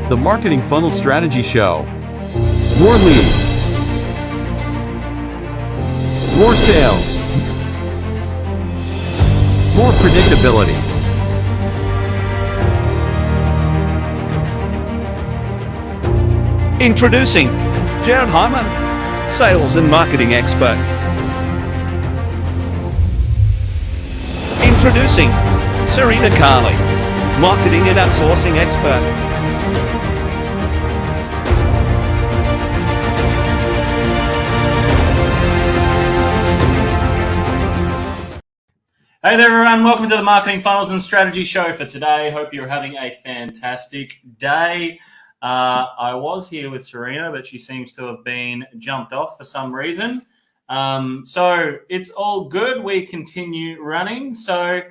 The Marketing Funnel Strategy Show. More leads. More sales. More predictability. Introducing Jared Hyman, sales and marketing expert. Introducing Serena Carly, marketing and outsourcing expert. Hey there everyone, welcome to the Marketing Funnels and Strategy Show for today. Hope you're having a fantastic day. I was here with Serena, but she seems to have been jumped off for some reason. So it's all good. We continue running. So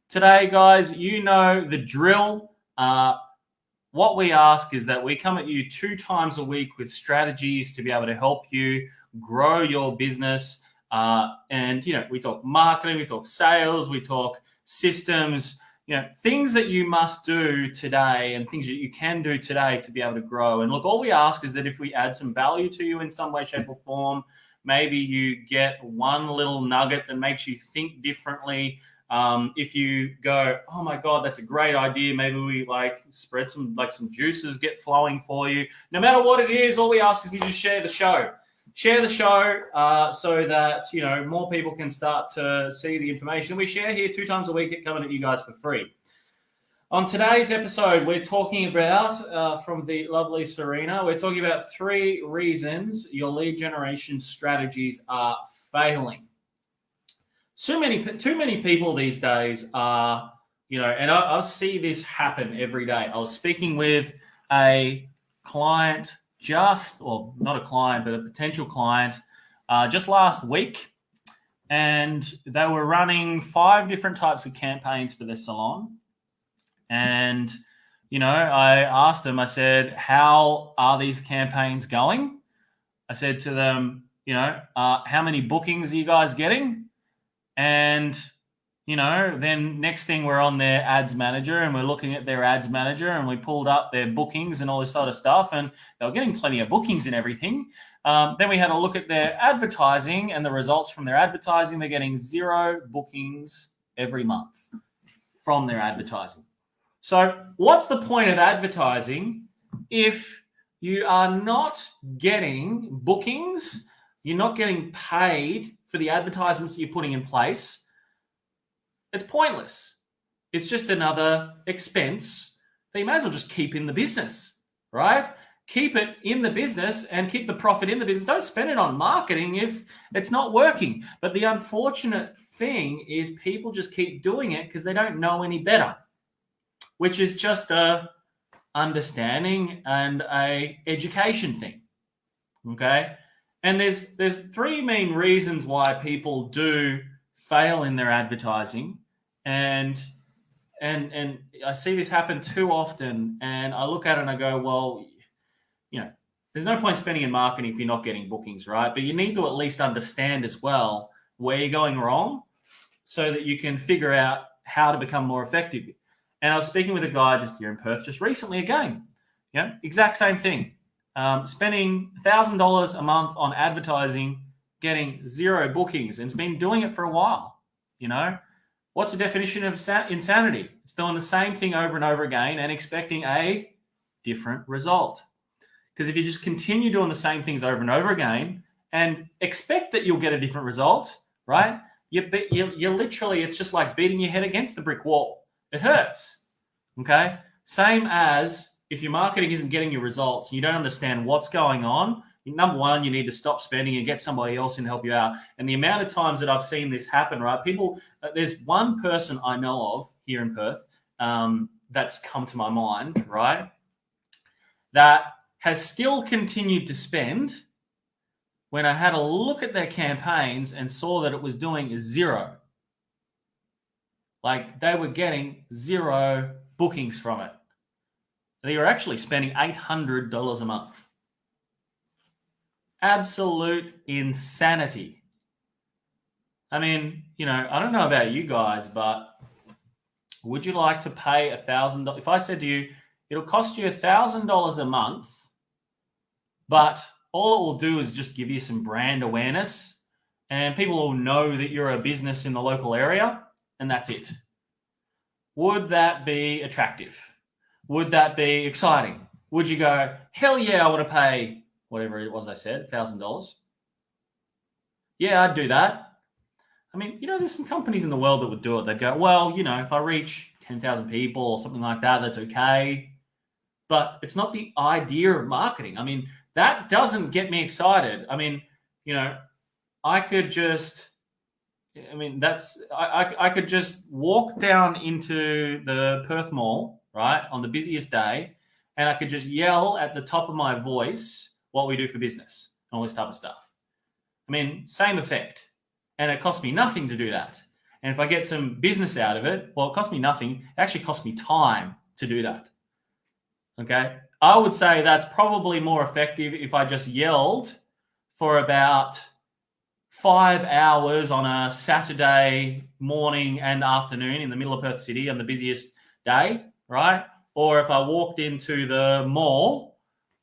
today, guys, you know the drill. What we ask is that we come at you 2 times a week with strategies to be able to help you grow your business. And, you know, we talk marketing, we talk sales, we talk systems, you know, things that you must do today and things that you can do today to be able to grow. And look, all we ask is that if we add some value to you in some way, shape or form, maybe you get one little nugget that makes you think differently. If you go, oh my God, that's a great idea. Maybe we spread some juices get flowing for you. No matter what it is, all we ask is you just share the show. Share the show so that, you know, more people can start to see the information we share here 2 times a week, coming at you guys for free. On today's episode, we're talking about, from the lovely Serena, we're talking about 3 reasons your lead generation strategies are failing. Too many people these days are, you know, and I see this happen every day. I was speaking with a client not a client, but a potential client just last week. And they were running 5 different types of campaigns for their salon. And, you know, I asked them, I said, how are these campaigns going? I said to them, you know, how many bookings are you guys getting? And, you know, then next thing we're on their ads manager and we're looking at their ads manager and we pulled up their bookings and all this sort of stuff, and they were getting plenty of bookings and everything. Then we had a look at their advertising and the results from their advertising. They're getting 0 bookings every month from their advertising. So what's the point of advertising if you are not getting bookings, you're not getting paid for the advertisements that you're putting in place? It's pointless. It's just another expense that you may as well just keep in the business, right? Keep it in the business and keep the profit in the business. Don't spend it on marketing if it's not working. But the unfortunate thing is people just keep doing it because they don't know any better, which is just a understanding and a education thing, okay? And there's 3 main reasons why people do fail in their advertising, and I see this happen too often, and I look at it and I go, well, you know, there's no point spending in marketing if you're not getting bookings, right? But you need to at least understand as well where you're going wrong so that you can figure out how to become more effective. And I was speaking with a guy just here in Perth just recently again, you know, exact same thing. Spending $1,000 a month on advertising, getting 0 bookings, and it's been doing it for a while. You know, what's the definition of insanity? It's doing the same thing over and over again and expecting a different result. Because if you just continue doing the same things over and over again and expect that you'll get a different result, right? You're literally, it's just like beating your head against the brick wall. It hurts. Okay. Same as if your marketing isn't getting your results and you don't understand what's going on. Number one, you need to stop spending and get somebody else in to help you out. And the amount of times that I've seen this happen, right? There's one person I know of here in Perth that's come to my mind, right? That has still continued to spend when I had a look at their campaigns and saw that it was doing 0. Like they were getting 0 bookings from it. They were actually spending $800 a month. Absolute insanity. I mean, you know, I don't know about you guys, but would you like to pay $1,000? If I said to you, It'll cost you $1,000 a month, but all it will do is just give you some brand awareness, and people will know that you're a business in the local area, and that's it. Would that be attractive? Would that be exciting? Would you go, hell yeah, I want to pay whatever it was I said, $1,000? Yeah, I'd do that. I mean, there's some companies in the world that would do it. They'd go, well, if I reach 10,000 people or something like that, that's okay. But it's not the idea of marketing. I mean, that doesn't get me excited. I mean, I could just, I could just walk down into the Perth Mall, right, on the busiest day, and I could just yell at the top of my voice what we do for business and all this type of stuff. I mean, same effect. And it costs me nothing to do that. And if I get some business out of it, well, it costs me nothing. It actually costs me time to do that. Okay? I would say that's probably more effective if I just yelled for about 5 hours on a Saturday morning and afternoon in the middle of Perth City on the busiest day, right? Or if I walked into the mall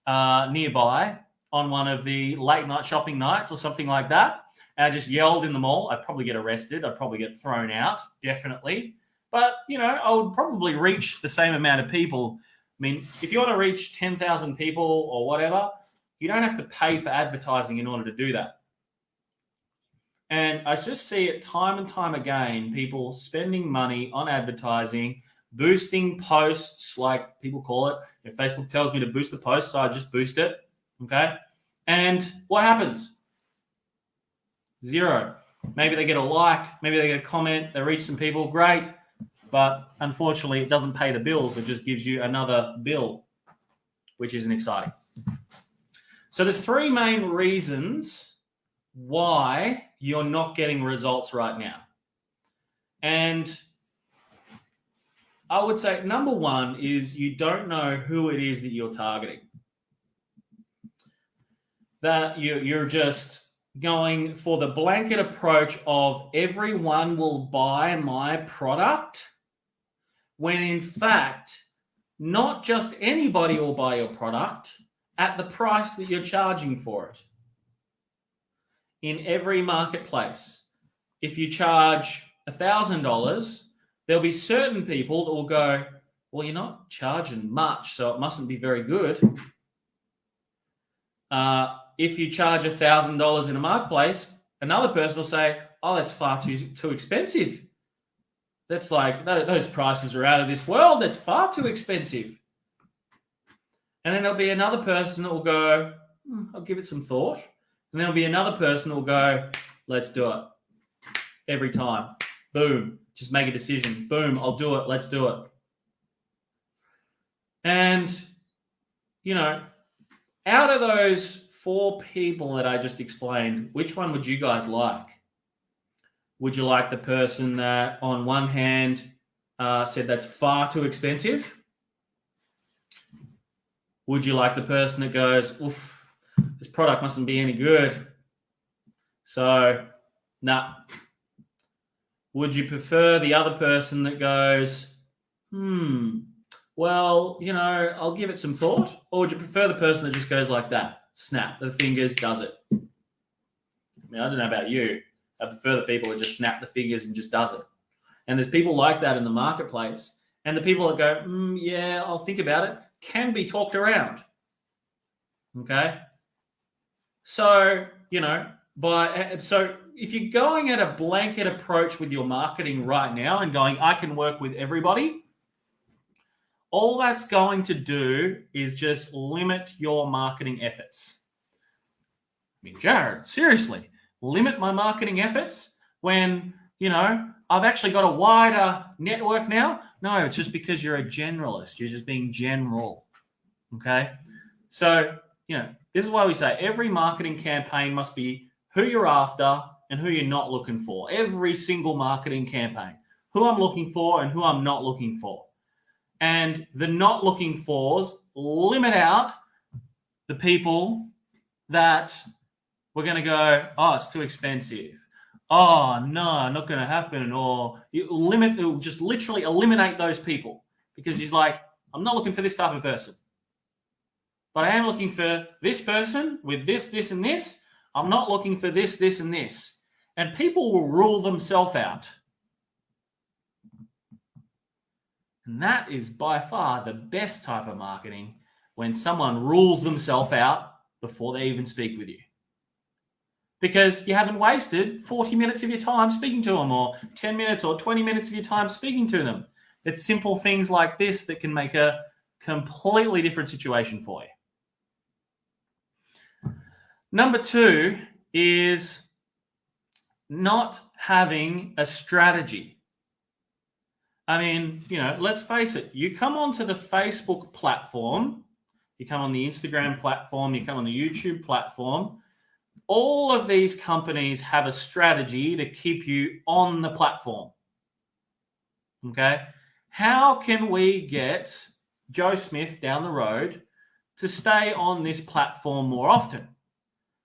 nearby on one of the late night shopping nights or something like that, and I just yelled in the mall, I'd probably get arrested. I'd probably get thrown out, definitely. But, I would probably reach the same amount of people. I mean, if you want to reach 10,000 people or whatever, you don't have to pay for advertising in order to do that. And I just see it time and time again, people spending money on advertising, boosting posts, like people call it. If Facebook tells me to boost the post, so I just boost it, okay? And what happens? Zero. Maybe they get a like, maybe they get a comment, they reach some people, great. But unfortunately, it doesn't pay the bills. It just gives you another bill, which isn't exciting. So there's 3 main reasons why you're not getting results right now. And I would say number 1 is you don't know who it is that you're targeting. That you're just going for the blanket approach of everyone will buy my product, when in fact, not just anybody will buy your product at the price that you're charging for it. In every marketplace, if you charge $1,000, there'll be certain people that will go, well, you're not charging much, so it mustn't be very good. If you charge $1,000 in a marketplace, another person will say, oh, that's far too expensive. That's like, those prices are out of this world. That's far too expensive. And then there'll be another person that will go, I'll give it some thought. And there'll be another person that will go, let's do it. Every time. Boom. Just make a decision. Boom. I'll do it. Let's do it. And, out of those 4 people that I just explained, which one would you guys like? Would you like the person that on one hand said that's far too expensive? Would you like the person that goes, oof, this product mustn't be any good, so nah? Would you prefer the other person that goes, well, I'll give it some thought? Or would you prefer the person that just goes like that? Snap the fingers, does it? I mean, I don't know about you. I prefer the people that just snap the fingers and just does it. And there's people like that in the marketplace. And the people that go, yeah, I'll think about it, can be talked around. Okay? So, so if you're going at a blanket approach with your marketing right now and going, I can work with everybody, all that's going to do is just limit your marketing efforts. I mean, Jared, seriously, limit my marketing efforts when, I've actually got a wider network now? No, it's just because you're a generalist. You're just being general. Okay? So, this is why we say every marketing campaign must be who you're after and who you're not looking for. Every single marketing campaign. Who I'm looking for and who I'm not looking for. And the not looking fors limit out the people that we're going to go, oh, it's too expensive. Oh, no, not going to happen. Or it'll just literally eliminate those people because he's like, I'm not looking for this type of person. But I am looking for this person with this, this, and this. I'm not looking for this, this, and this. And people will rule themselves out. And that is by far the best type of marketing, when someone rules themselves out before they even speak with you. Because you haven't wasted 40 minutes of your time speaking to them, or 10 minutes or 20 minutes of your time speaking to them. It's simple things like this that can make a completely different situation for you. Number 2 is not having a strategy. I mean, let's face it. You come onto the Facebook platform, you come on the Instagram platform, you come on the YouTube platform. All of these companies have a strategy to keep you on the platform. Okay? How can we get Joe Smith down the road to stay on this platform more often?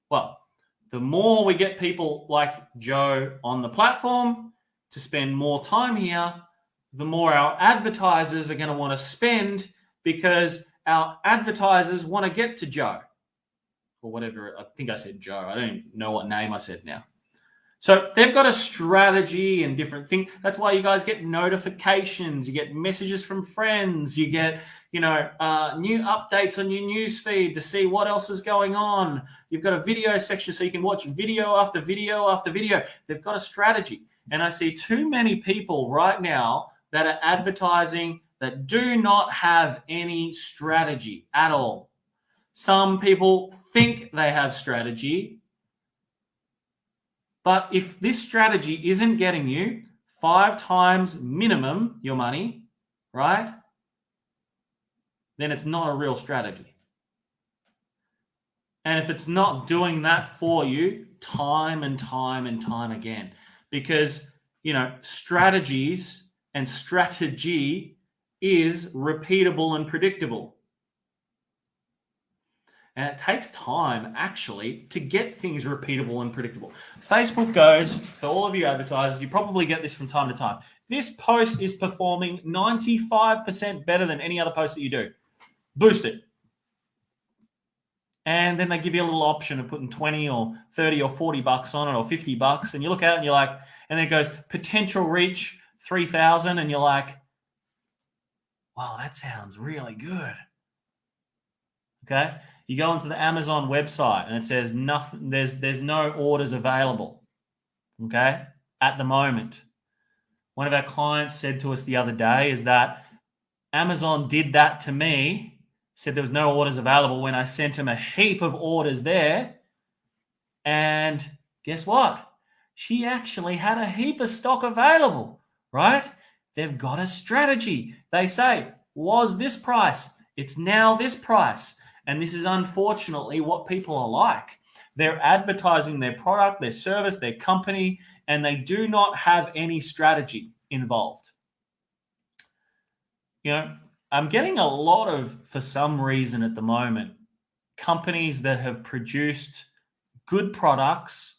Well, the more we get people like Joe on the platform to spend more time here, the more our advertisers are going to want to spend, because our advertisers want to get to Joe. Or whatever, I think I said Joe. I don't even know what name I said now. So they've got a strategy and different things. That's why you guys get notifications. You get messages from friends. You get, new updates on your news feed to see what else is going on. You've got a video section so you can watch video after video after video. They've got a strategy. And I see too many people right now that are advertising that do not have any strategy at all. Some people think they have strategy, but if this strategy isn't getting you 5 times minimum your money, right, then it's not a real strategy. And if it's not doing that for you time and time and time again, because, strategies and strategy is repeatable and predictable. And it takes time, actually, to get things repeatable and predictable. Facebook goes, for all of you advertisers, you probably get this from time to time. This post is performing 95% better than any other post that you do. Boost it. And then they give you a little option of putting 20 or 30 or 40 bucks on it, or 50 bucks. And you look at it and you're like, and then it goes, potential reach 3,000. And you're like, wow, that sounds really good. Okay. You go into the Amazon website and it says nothing. There's no orders available. Okay, at the moment. One of our clients said to us the other day is that Amazon did that to me. Said there was no orders available when I sent him a heap of orders there. And guess what? She actually had a heap of stock available. Right? They've got a strategy. They say, was this price? It's now this price. And this is unfortunately what people are like. They're advertising their product, their service, their company, and they do not have any strategy involved. I'm getting a lot of, for some reason at the moment, companies that have produced good products,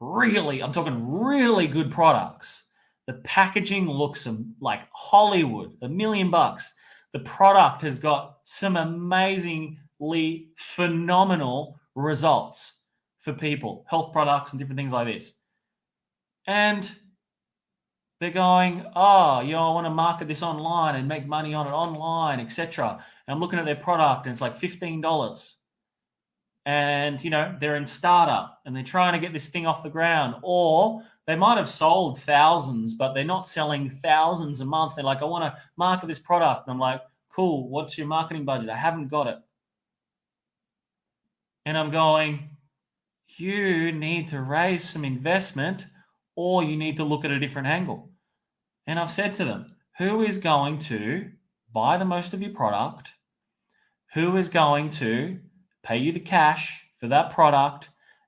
I'm talking really good products. The packaging looks like Hollywood, $1 million. The product has got some amazingly phenomenal results for people, health products and different things like this. And they're going, I want to market this online and make money on it online, etc. And I'm looking at their product and it's like $15. And, they're in startup and they're trying to get this thing off the ground. Or they might have sold thousands, but they're not selling thousands a month. They're like, I want to market this product. And I'm like, cool, what's your marketing budget? I haven't got it. And I'm going, you need to raise some investment, or you need to look at a different angle. And I've said to them, who is going to buy the most of your product? Who is going to pay you the cash for that product?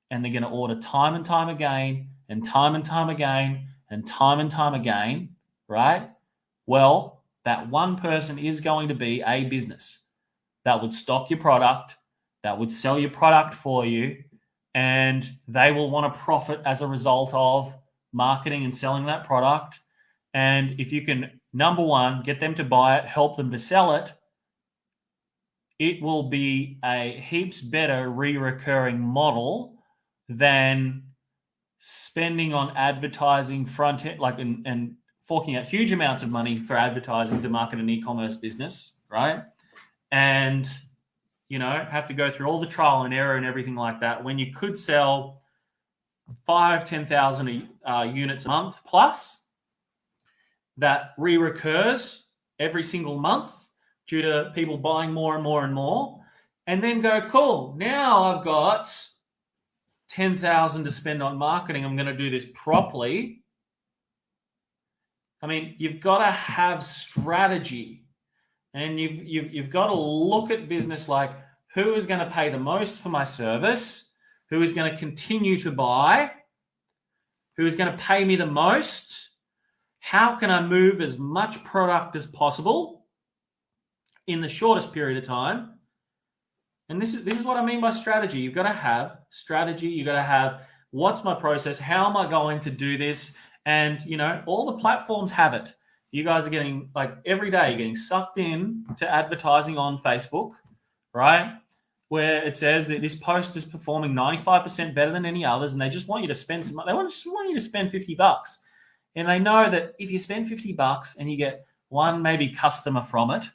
And they're going to order time and time again, and time and time again, and time and time again, right? Well, that one person is going to be a business that would stock your product, that would sell your product for you, and they will want to profit as a result of marketing and selling that product. And if you can, number one, get them to buy it, help them to sell it, it will be a heaps better recurring model than spending on advertising front end, like and forking out huge amounts of money for advertising to market an e-commerce business, right? And have to go through all the trial and error and everything like that when you could sell 10,000 units a month plus that recurs every single month due to people buying more and more and more, and then go, cool, now I've got 10,000 to spend on marketing. I'm going to do this properly. I mean, you've got to have strategy, and you've got to look at business like, who is going to pay the most for my service? Who is going to continue to buy? Who is going to pay me the most? How can I move as much product as possible in the shortest period of time? And this is what I mean by strategy. You've got to have strategy. You've got to have, what's my process? How am I going to do this? And, all the platforms have it. You guys are getting, like, every day, you're getting sucked in to advertising on Facebook, right? Where it says that this post is performing 95% better than any others, and they just want you to spend some money. They just want you to spend $50. And they know that if you spend $50 and you get one maybe customer from it,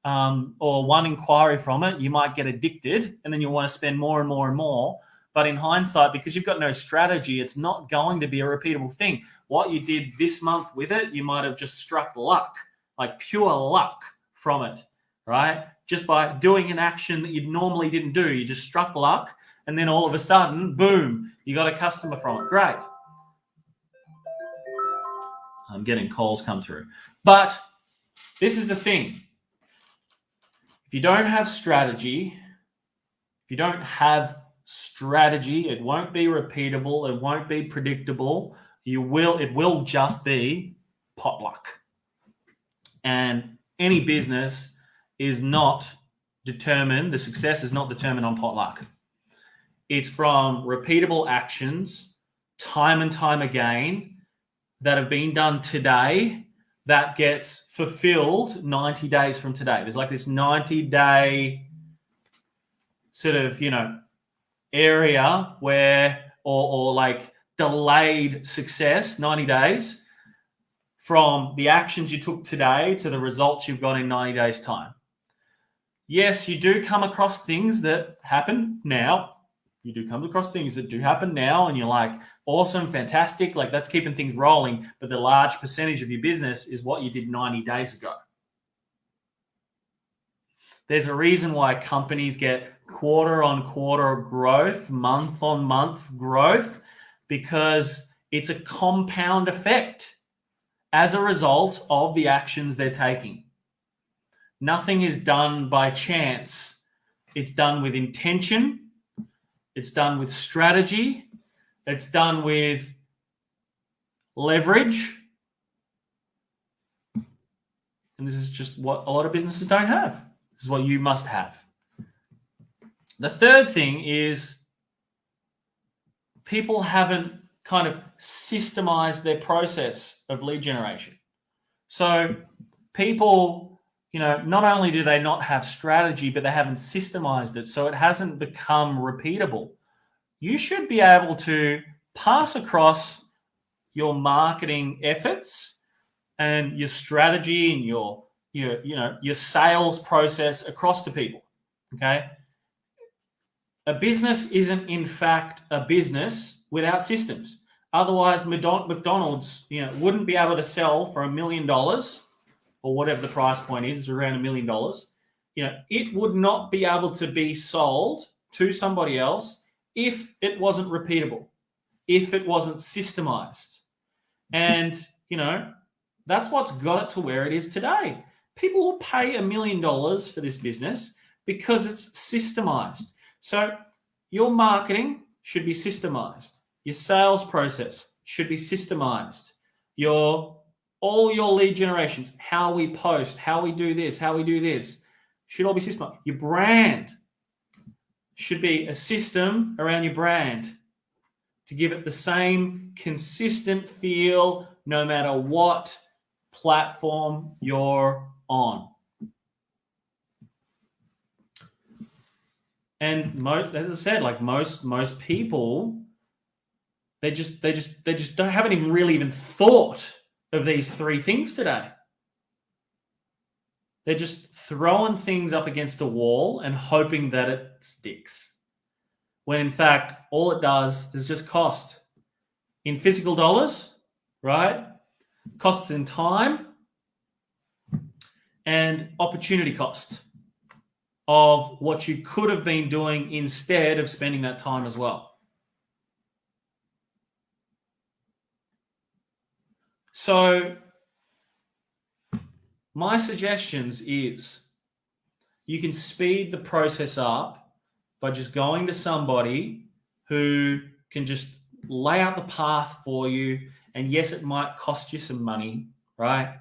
or one inquiry from it, you might get addicted, and then you'll want to spend more and more and more. But in hindsight, because you've got no strategy, it's not going to be a repeatable thing. What you did this month with it, you might have just struck luck, like pure luck from it, right? Just by doing an action that you normally didn't do. You just struck luck, and then all of a sudden, boom, you got a customer from it. Great. I'm getting calls come through. But this is the thing. If you don't have strategy, it won't be repeatable. It won't be predictable. It will just be potluck. And any business is not determined, the success is not determined on potluck. It's from repeatable actions, time and time again, that have been done today, that gets fulfilled 90 days from today. There's like this 90-day sort of, area where, or like delayed success, 90 days from the actions you took today to the results you've got in 90 days time. Yes, you do come across things that happen now. You do come across things that do happen now, and you're like, awesome, fantastic, like that's keeping things rolling. But the large percentage of your business is what you did 90 days ago. There's a reason why companies get quarter-on-quarter growth, month-on-month growth, because it's a compound effect as a result of the actions they're taking. Nothing is done by chance. It's done with intention. It's done with strategy. It's done with leverage. And this is just what a lot of businesses don't have. This is what you must have. The third thing is people haven't kind of systemized their process of lead generation. So people, not only do they not have strategy, but they haven't systemized it. So it hasn't become repeatable. You should be able to pass across your marketing efforts and your strategy and your sales process across to people. Okay. A business isn't in fact a business without systems. Otherwise, McDonald's, wouldn't be able to sell for $1 million, or whatever the price point is, around $1 million. It would not be able to be sold to somebody else if it wasn't repeatable, if it wasn't systemized. And, that's what's got it to where it is today. People will pay $1 million for this business because it's systemized. So your marketing should be systemized. Your sales process should be systemized. All your lead generations, how we post, how we do this, should all be systemized. Your brand should be a system around your brand to give it the same consistent feel no matter what platform you're on. And as I said, like most people, they just haven't even really even thought of these three things today. They're just throwing things up against a wall and hoping that it sticks. When in fact, all it does is just cost in physical dollars, right? Costs in time and opportunity cost of what you could have been doing instead of spending that time as well. So my suggestions is you can speed the process up by just going to somebody who can just lay out the path for you. And yes, it might cost you some money, right?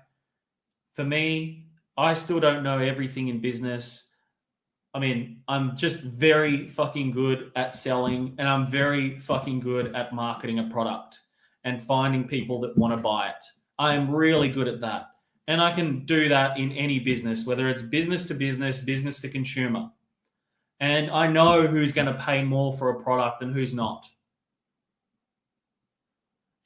For me, I still don't know everything in business. I mean, I'm just very fucking good at selling, and I'm very fucking good at marketing a product and finding people that want to buy it. I am really good at that. And I can do that in any business, whether it's business to business, business to consumer. And I know who's going to pay more for a product and who's not.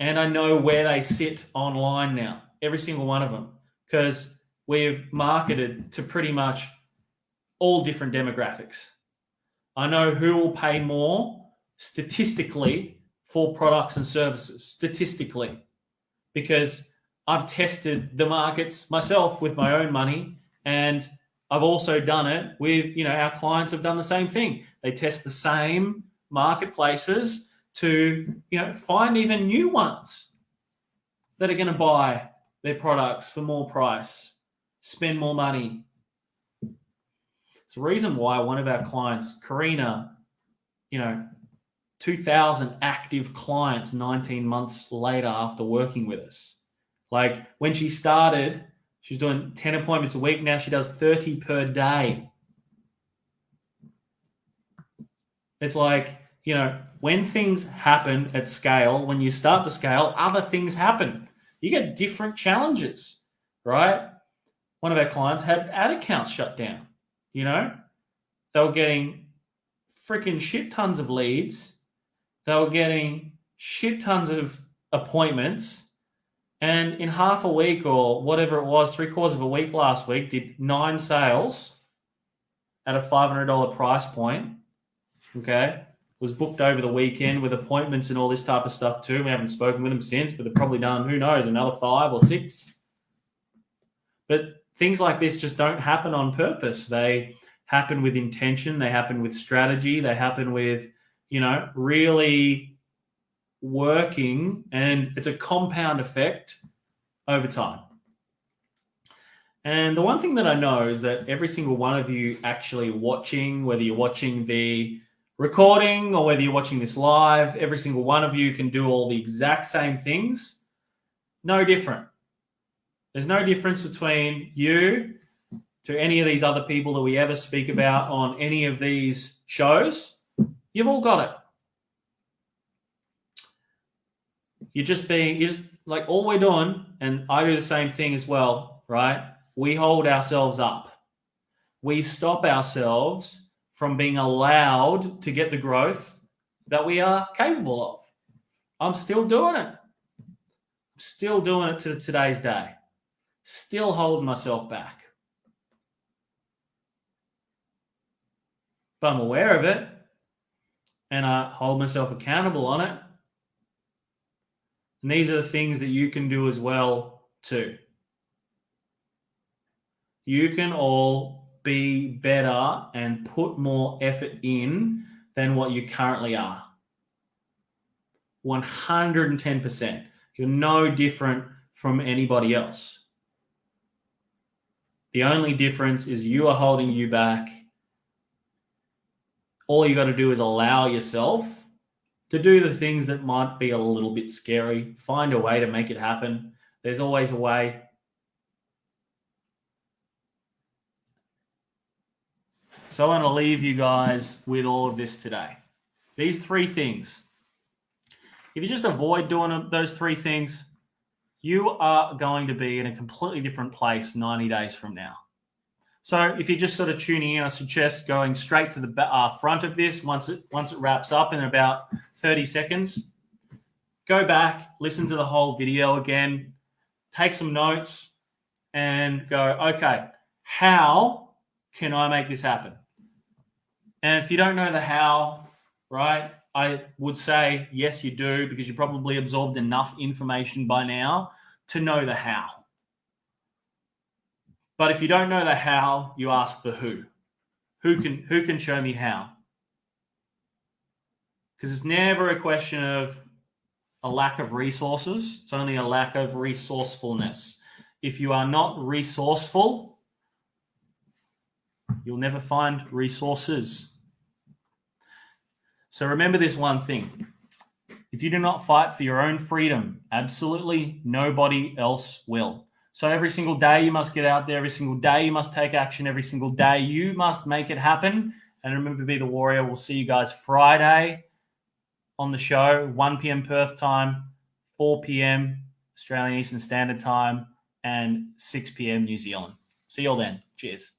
And I know where they sit online now, every single one of them, because we've marketed to pretty much all different demographics. I know who will pay more statistically for products and services, statistically, because I've tested the markets myself with my own money, and I've also done it with, our clients have done the same thing. They test the same marketplaces to, find even new ones that are going to buy their products for more price, spend more money. It's the reason why one of our clients, Karina, 2,000 active clients 19 months later after working with us. Like when she started, she was doing 10 appointments a week. Now she does 30 per day. It's like, when things happen at scale, when you start to scale, other things happen. You get different challenges, right? One of our clients had ad accounts shut down. They were getting freaking shit tons of leads. They were getting shit tons of appointments. And in half a week or whatever it was, 3/4 of a week last week, did 9 sales at a $500 price point. Okay. Was booked over the weekend with appointments and all this type of stuff too. We haven't spoken with them since, but they've probably done, who knows, another 5 or 6. But things like this just don't happen on purpose. They happen with intention. They happen with strategy. They happen with, really working, and it's a compound effect over time. And the one thing that I know is that every single one of you actually watching, whether you're watching the recording or whether you're watching this live, every single one of you can do all the exact same things. No different. There's no difference between you to any of these other people that we ever speak about on any of these shows. You've all got it. You're just like, all we're doing, and I do the same thing as well, right? We hold ourselves up. We stop ourselves from being allowed to get the growth that we are capable of. I'm still doing it. I'm still doing it to today's day. Still holding myself back. But I'm aware of it, and I hold myself accountable on it. And these are the things that you can do as well too. You can all be better and put more effort in than what you currently are. 110%. You're no different from anybody else. The only difference is you are holding you back. All you got to do is allow yourself to do the things that might be a little bit scary. Find a way to make it happen. There's always a way. So I want to leave you guys with all of this today. These 3 things. If you just avoid doing those 3 things, you are going to be in a completely different place 90 days from now. So if you're just sort of tuning in, I suggest going straight to the front of this once it wraps up in about 30 seconds. Go back, listen to the whole video again, take some notes, and go, okay, how can I make this happen? And if you don't know the how, right, I would say, yes, you do, because you probably absorbed enough information by now to know the how. But if you don't know the how, you ask the who. Who can show me how? Because it's never a question of a lack of resources. It's only a lack of resourcefulness. If you are not resourceful, you'll never find resources. So remember this one thing. If you do not fight for your own freedom, absolutely nobody else will. So every single day you must get out there. Every single day you must take action. Every single day you must make it happen. And remember to be the warrior. We'll see you guys Friday on the show, 1 p.m. Perth time, 4 p.m. Australian Eastern Standard Time, and 6 p.m. New Zealand. See you all then. Cheers.